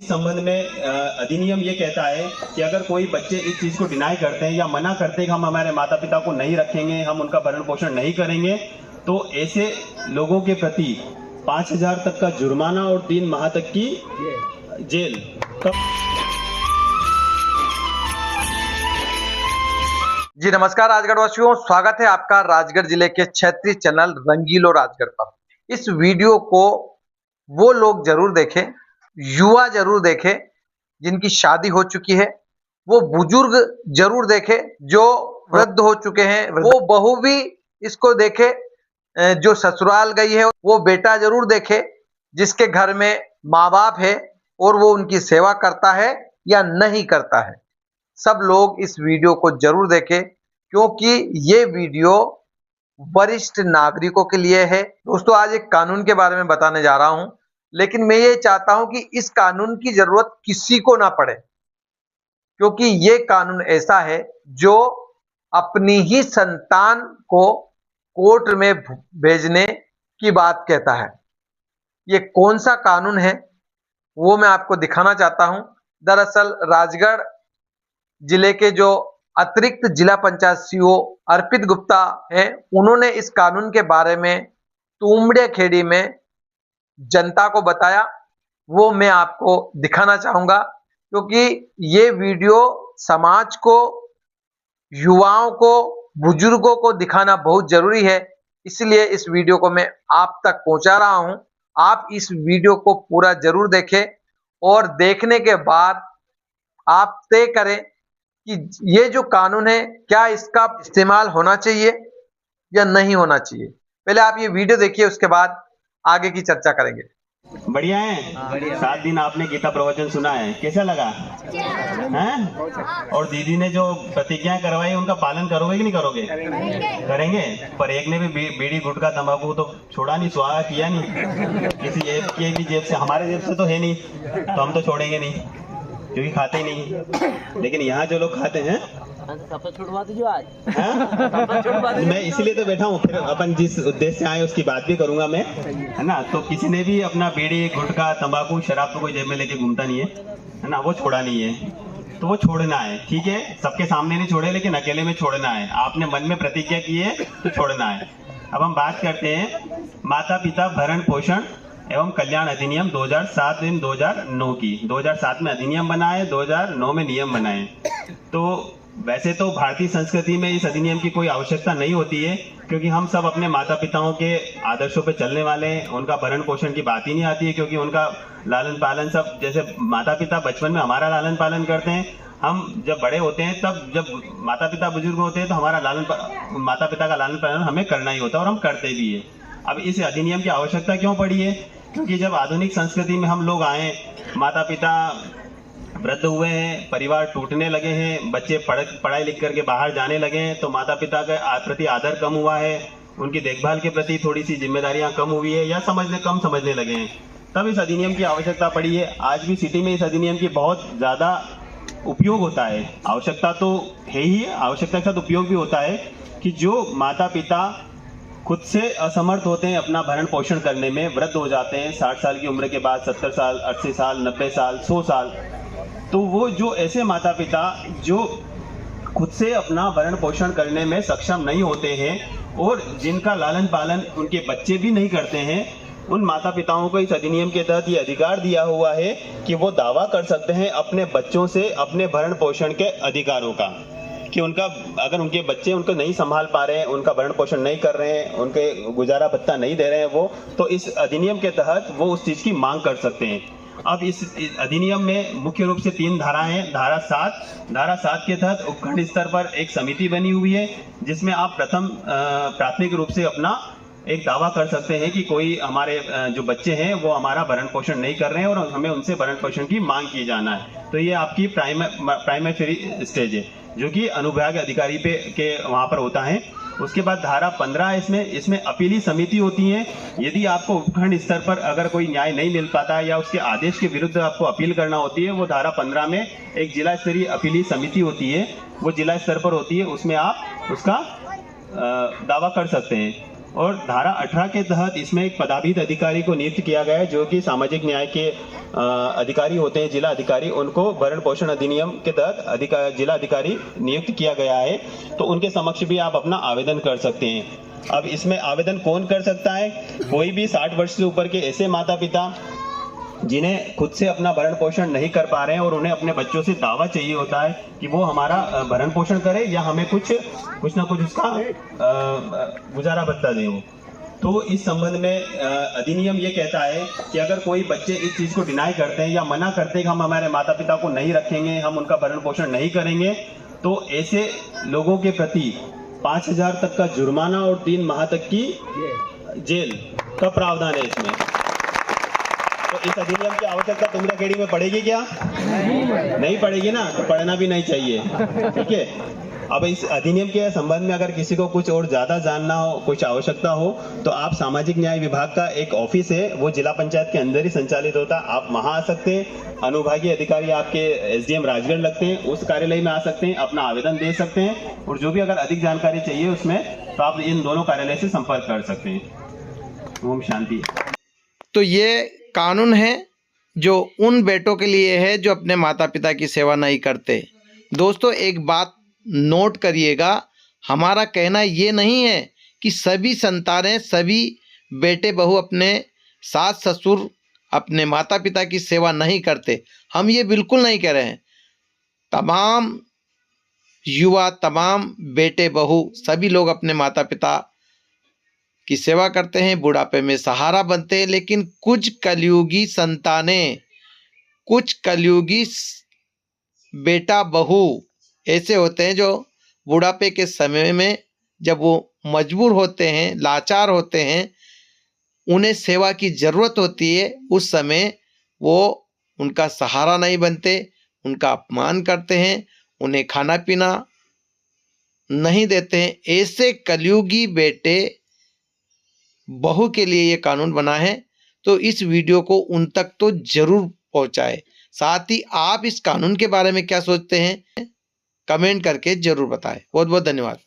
संबंध में अधिनियम ये कहता है कि अगर कोई बच्चे इस चीज को डिनाई करते हैं या मना करते हैं कि हम हमारे माता पिता को नहीं रखेंगे, हम उनका भरण पोषण नहीं करेंगे, तो ऐसे लोगों के प्रति 5,000 तक का जुर्माना और 3 माह तक की जेल। जी नमस्कार राजगढ़ वासियों, स्वागत है आपका राजगढ़ जिले के क्षेत्रीय चैनल रंगीलो राजगढ़ पर। इस वीडियो को वो लोग जरूर देखें, युवा जरूर देखें जिनकी शादी हो चुकी है, वो बुजुर्ग जरूर देखें जो वृद्ध हो चुके हैं, वो बहू भी इसको देखे, जो ससुराल गई है वो बेटा जरूर देखे जिसके घर में माँ बाप है और वो उनकी सेवा करता है या नहीं करता है। सब लोग इस वीडियो को जरूर देखें क्योंकि ये वीडियो वरिष्ठ नागरिकों के लिए है। दोस्तों, आज एक कानून के बारे में बताने जा रहा हूं, लेकिन मैं ये चाहता हूं कि इस कानून की जरूरत किसी को ना पड़े, क्योंकि ये कानून ऐसा है जो अपनी ही संतान को कोर्ट में भेजने की बात कहता है। ये कौन सा कानून है वो मैं आपको दिखाना चाहता हूं। दरअसल राजगढ़ जिले के जो अतिरिक्त जिला पंचायत सीओ अर्पित गुप्ता हैं, उन्होंने इस कानून के बारे में तुमड़े खेड़ी में जनता को बताया। वो मैं आपको दिखाना चाहूंगा क्योंकि ये वीडियो समाज को, युवाओं को, बुजुर्गों को दिखाना बहुत जरूरी है। इसलिए इस वीडियो को मैं आप तक पहुंचा रहा हूं। आप इस वीडियो को पूरा जरूर देखें और देखने के बाद आप तय करें कि ये जो कानून है क्या इसका इस्तेमाल होना चाहिए या नहीं होना चाहिए। पहले आप ये वीडियो देखिए, उसके बाद आगे की चर्चा करेंगे। बढ़िया है। 7 दिन आपने गीता प्रवचन सुना है, कैसा लगा हैं? और दीदी ने जो प्रतिज्ञा करवाई उनका पालन करोगे कि नहीं करोगे? करेंगे। पर एक ने भी बीड़ी गुटखा तंबाकू तो छोड़ा नहीं, स्वाहा किया नहीं। किसी एक की भी जेब से, हमारे जेब से तो है नहीं, तो हम तो छोड़ेंगे नहीं क्योंकि खाते ही नहीं। लेकिन यहाँ जो लोग खाते हैं छुड़वा दीजिए आज। मैं इसलिए तो बैठा हूँ, फिर अपन जिस उद्देश्य से आए उसकी बात भी करूंगा मैं, है ना। तो किसी ने भी अपना बीड़ी गुटखा तंबाकू शराब तो कोई जेब में लेके घूमता नहीं है ना, वो छोड़ा नहीं है। तो वो छोड़ना है, ठीक है। सबके सामने नहीं छोड़े, लेकिन अकेले में छोड़ना है। आपने मन में प्रतिज्ञा की है तो छोड़ना है। अब हम बात करते हैं माता पिता भरण पोषण एवं कल्याण अधिनियम 2007-2009 की। 2007 में अधिनियम बना है, 2009 में नियम बनाए। तो वैसे तो भारतीय संस्कृति में इस अधिनियम की कोई आवश्यकता नहीं होती है, क्योंकि हम सब अपने माता पिताओं के आदर्शों पर चलने वाले हैं। उनका भरण पोषण की बात ही नहीं आती है, क्योंकि उनका लालन पालन सब, जैसे माता पिता बचपन में हमारा लालन पालन करते हैं, हम जब बड़े होते हैं तब जब माता पिता बुजुर्ग होते हैं तो हमारा माता पिता का लालन पालन हमें करना ही होता है और हम करते भी है। अब इस अधिनियम की आवश्यकता क्यों पड़ी है? क्योंकि जब आधुनिक संस्कृति में हम लोग आए, माता पिता वृद्ध हुए हैं, परिवार टूटने लगे हैं, बच्चे पढ़ाई लिख करके बाहर जाने लगे हैं, तो माता पिता के प्रति आदर कम हुआ है, उनकी देखभाल के प्रति थोड़ी सी जिम्मेदारियां कम हुई है या कम समझने लगे हैं। तब इस अधिनियम की आवश्यकता पड़ी है। आज भी सिटी में इस अधिनियम की बहुत ज़्यादा उपयोग होता है। आवश्यकता तो है ही, आवश्यकता के साथ उपयोग भी होता है कि जो माता पिता खुद से असमर्थ होते हैं अपना भरण पोषण करने में, वृद्ध हो जाते हैं 60 साल की उम्र के बाद, 70 साल, 80 साल, 90 साल, 100 साल, तो वो जो ऐसे माता पिता जो खुद से अपना भरण पोषण करने में सक्षम नहीं होते हैं और जिनका लालन पालन उनके बच्चे भी नहीं करते हैं, उन माता पिताओं को इस अधिनियम के तहत ये अधिकार दिया हुआ है कि वो दावा कर सकते हैं अपने बच्चों से अपने भरण पोषण के अधिकारों का, कि उनका अगर उनके बच्चे उनको नहीं संभाल पा रहे हैं, उनका भरण पोषण नहीं कर रहे हैं, उनके गुजारा भत्ता नहीं दे रहे हैं वो, तो इस अधिनियम के तहत वो उस चीज़ की मांग कर सकते हैं। अब इस अधिनियम में मुख्य रूप से 3 धाराएं हैं। धारा 7 के तहत उपखंड स्तर पर एक समिति बनी हुई है, जिसमें आप प्राथमिक रूप से अपना एक दावा कर सकते हैं कि कोई हमारे जो बच्चे हैं वो हमारा भरण पोषण नहीं कर रहे हैं और हमें उनसे भरण पोषण की मांग किए जाना है। तो ये आपकी प्राइमरी स्टेज है, जो कि अनुविभाग अधिकारी के वहाँ पर होता है। उसके बाद धारा 15 है, इसमें अपीली समिति होती है। यदि आपको उपखंड स्तर पर अगर कोई न्याय नहीं मिल पाता है या उसके आदेश के विरुद्ध आपको अपील करना होती है, वो धारा 15 में एक जिला स्तरीय अपीली समिति होती है, वो जिला स्तर पर होती है, उसमें आप उसका दावा कर सकते हैं। और धारा 18 के तहत इसमें एक पदाभित अधिकारी को नियुक्त किया गया है, जो कि सामाजिक न्याय के अधिकारी होते हैं, जिला अधिकारी, उनको भरण पोषण अधिनियम के तहत जिला अधिकारी नियुक्त किया गया है। तो उनके समक्ष भी आप अपना आवेदन कर सकते हैं। अब इसमें आवेदन कौन कर सकता है? कोई भी 60 वर्ष से ऊपर के ऐसे माता पिता जिन्हें खुद से अपना भरण पोषण नहीं कर पा रहे हैं और उन्हें अपने बच्चों से दावा चाहिए होता है कि वो हमारा भरण पोषण करे या हमें कुछ ना कुछ उसका गुजारा भत्ता दे। वो तो इस संबंध में अधिनियम ये कहता है कि अगर कोई बच्चे इस चीज को डिनाई करते हैं या मना करते हैं कि हम हमारे माता पिता को नहीं रखेंगे, हम उनका भरण पोषण नहीं करेंगे, तो ऐसे लोगों के प्रति 5,000 तक का जुर्माना और 3 माह तक की जेल का प्रावधान है इसमें। तो इस अधिनियम की आवश्यकता तुमरा खेड़ी में पड़ेगी क्या? नहीं पड़ेगी ना, तो पढ़ना भी नहीं चाहिए। ठीक है। अब इस अधिनियम के संबंध में अगर किसी को कुछ और ज्यादा जानना हो, कुछ आवश्यकता हो, तो आप सामाजिक न्याय विभाग का एक ऑफिस है, वो जिला पंचायत के अंदर ही संचालित होता है, आप वहां आ सकते हैं। अनुभागीय अधिकारी आपके SDM राजगढ़ लगते हैं, उस कार्यालय में आ सकते हैं, अपना आवेदन दे सकते हैं। और जो भी अगर अधिक जानकारी चाहिए उसमें, तो आप इन दोनों कार्यालय से संपर्क कर सकते हैं। ओम शांति। तो ये कानून है जो उन बेटों के लिए है जो अपने माता पिता की सेवा नहीं करते। दोस्तों, एक बात नोट करिएगा, हमारा कहना ये नहीं है कि सभी संतानें, सभी बेटे बहू अपने सास ससुर, अपने माता पिता की सेवा नहीं करते। हम ये बिल्कुल नहीं कह रहे हैं। तमाम युवा, तमाम बेटे बहू, सभी लोग अपने माता पिता की सेवा करते हैं, बुढ़ापे में सहारा बनते हैं। लेकिन कुछ कलयुगी संतानें, कुछ कलयुगी बेटा बहू ऐसे होते हैं जो बुढ़ापे के समय में जब वो मजबूर होते हैं, लाचार होते हैं, उन्हें सेवा की ज़रूरत होती है, उस समय वो उनका सहारा नहीं बनते, उनका अपमान करते हैं, उन्हें खाना पीना नहीं देते हैं। ऐसे कलयुगी बेटे बहू के लिए ये कानून बना है। तो इस वीडियो को उन तक तो जरूर पहुंचाए। साथ ही आप इस कानून के बारे में क्या सोचते हैं, कमेंट करके जरूर बताएं। बहुत बहुत धन्यवाद।